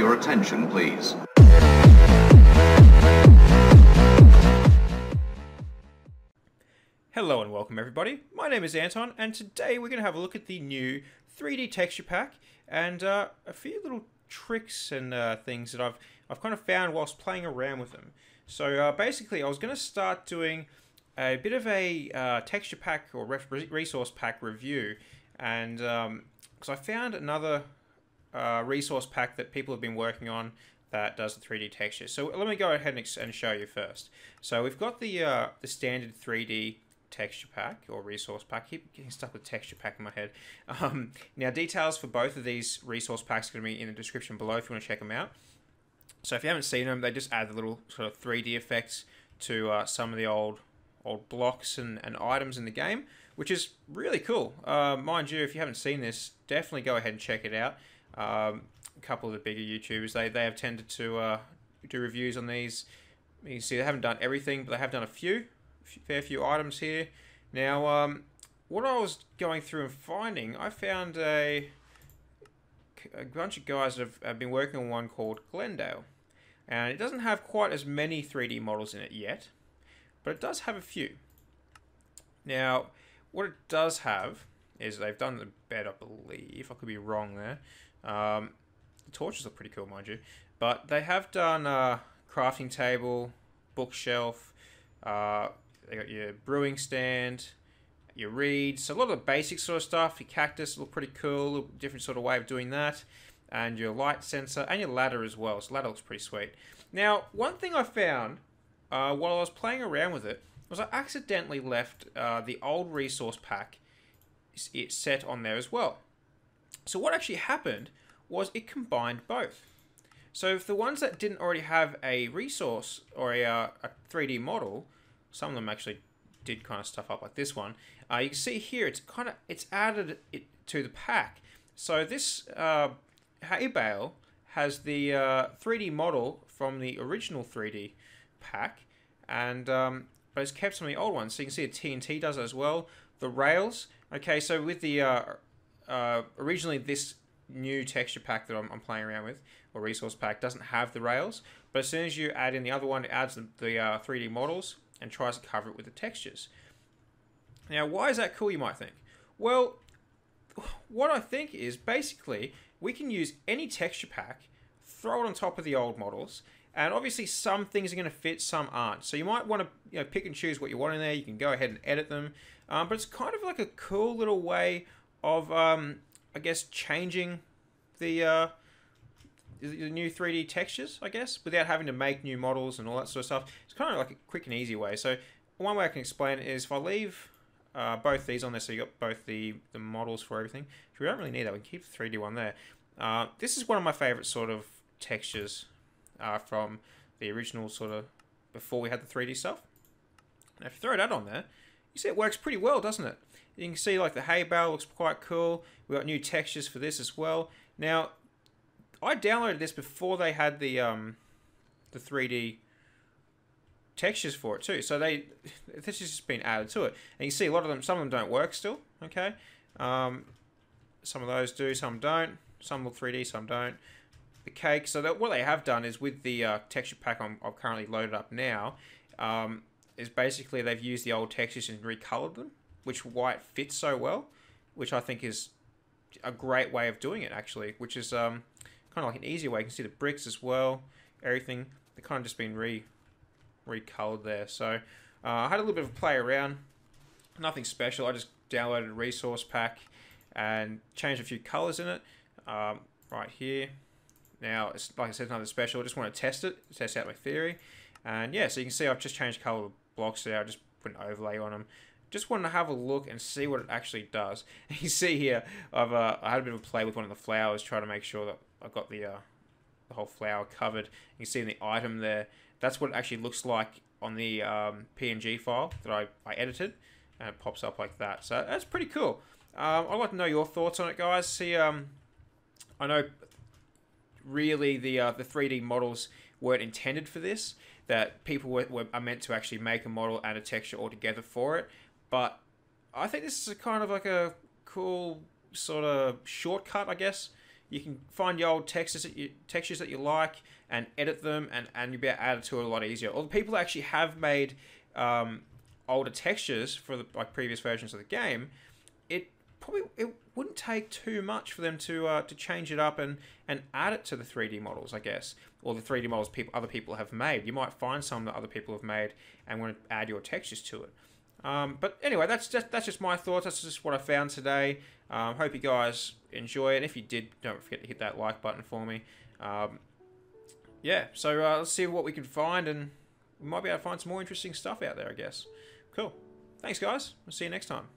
your attention, please. Hello and welcome everybody, my name is Anton and today we're going to have a look at the new 3D texture pack and a few little tricks and things that I've kind of found whilst playing around with them. So basically I was going to start doing a bit of a texture pack or resource pack review, and because I found another resource pack that people have been working on that does the 3D texture. So let me go ahead and show you first. So we've got the standard 3D texture pack or resource pack. I keep getting stuck with texture pack in my head. Now details for both of these resource packs are going to be in the description below if you want to check them out. So if you haven't seen them, they just add the little sort of 3D effects to some of the old blocks and items in the game, which is really cool. Mind you, if you haven't seen this, definitely go ahead and check it out. A couple of the bigger YouTubers, they have tended to do reviews on these. You can see they haven't done everything, but they have done a fair few items here. Now, what I was going through and finding, I found a bunch of guys that have been working on one called Glendale. And it doesn't have quite as many 3D models in it yet, but it does have a few. Now, what it does have is they've done the bed, I believe. I could be wrong there. The torches look pretty cool, mind you. But they have done a crafting table, bookshelf, they got your brewing stand, your reeds, so a lot of the basic sort of stuff. Your cactus look pretty cool, a different sort of way of doing that. And your light sensor, and your ladder as well. So ladder looks pretty sweet. Now, one thing I found while I was playing around with it was I accidentally left the old resource pack set on there as well. So what actually happened was it combined both. So if the ones that didn't already have a resource or a 3D model, some of them actually did kind of stuff up like this one. You can see here it's added it to the pack. So this hay bale has the 3D model from the original 3D pack, and but it's kept some of the old ones. So you can see the TNT does it as well. The rails. Okay, so with the originally this new texture pack that I'm playing around with, or resource pack, doesn't have the rails, but as soon as you add in the other one, it adds the 3D models and tries to cover it with the textures. Now, why is that cool, you might think? Well, what I think is basically we can use any texture pack, throw it on top of the old models, and obviously some things are going to fit, some aren't. So you might want to pick and choose what you want in there. You can go ahead and edit them, but it's kind of like a cool little way of, I guess, changing the new 3D textures, I guess, without having to make new models and all that sort of stuff. It's kind of like a quick and easy way. So one way I can explain it is if I leave both these on there, so you got both the models for everything. So we don't really need that. We can keep the 3D one there. This is one of my favorite sort of textures from the original sort of before we had the 3D stuff. Now if you throw that on there, you see it works pretty well, doesn't it? You can see like the hay bale looks quite cool. We've got new textures for this as well. Now, I downloaded this before they had the 3D textures for it too. So this has just been added to it. And you see a lot of them, some of them don't work still, okay? Some of those do, some don't. Some look 3D, some don't. The cake, so what they have done is with the texture pack I've currently loaded up now, is basically they've used the old textures and recolored them, which why it fits so well, which I think is a great way of doing it actually, which is kind of like an easier way. You can see the bricks as well, everything. They've kind of just been recolored there. So I had a little bit of a play around, nothing special. I just downloaded a resource pack and changed a few colors in it right here. Now, it's, like I said, nothing special. I just want to test out my theory. And yeah, so you can see I've just changed color of the blocks there. I just put an overlay on them. Just wanted to have a look and see what it actually does. And you see here, I had a bit of a play with one of the flowers, trying to make sure that I've got the whole flower covered. You can see in the item there, that's what it actually looks like on the PNG file that I edited, and it pops up like that. So that's pretty cool. I'd like to know your thoughts on it, guys. See, I know really the 3D models weren't intended for this, that people are meant to actually make a model and a texture all together for it. But I think this is a kind of like a cool sort of shortcut, I guess, you can find the old textures that you like and edit them, and you'll be able to add it to it a lot easier. Or the people that actually have made older textures for the previous versions of the game, it wouldn't take too much for them to change it up and add it to the 3D models, I guess, or the 3D models other people have made. You might find some that other people have made and want to add your textures to it. But anyway, that's just my thoughts. That's just what I found today. Hope you guys enjoy it. And if you did, don't forget to hit that like button for me. Yeah, so let's see what we can find, and we might be able to find some more interesting stuff out there, I guess. Cool. Thanks, guys. We'll see you next time.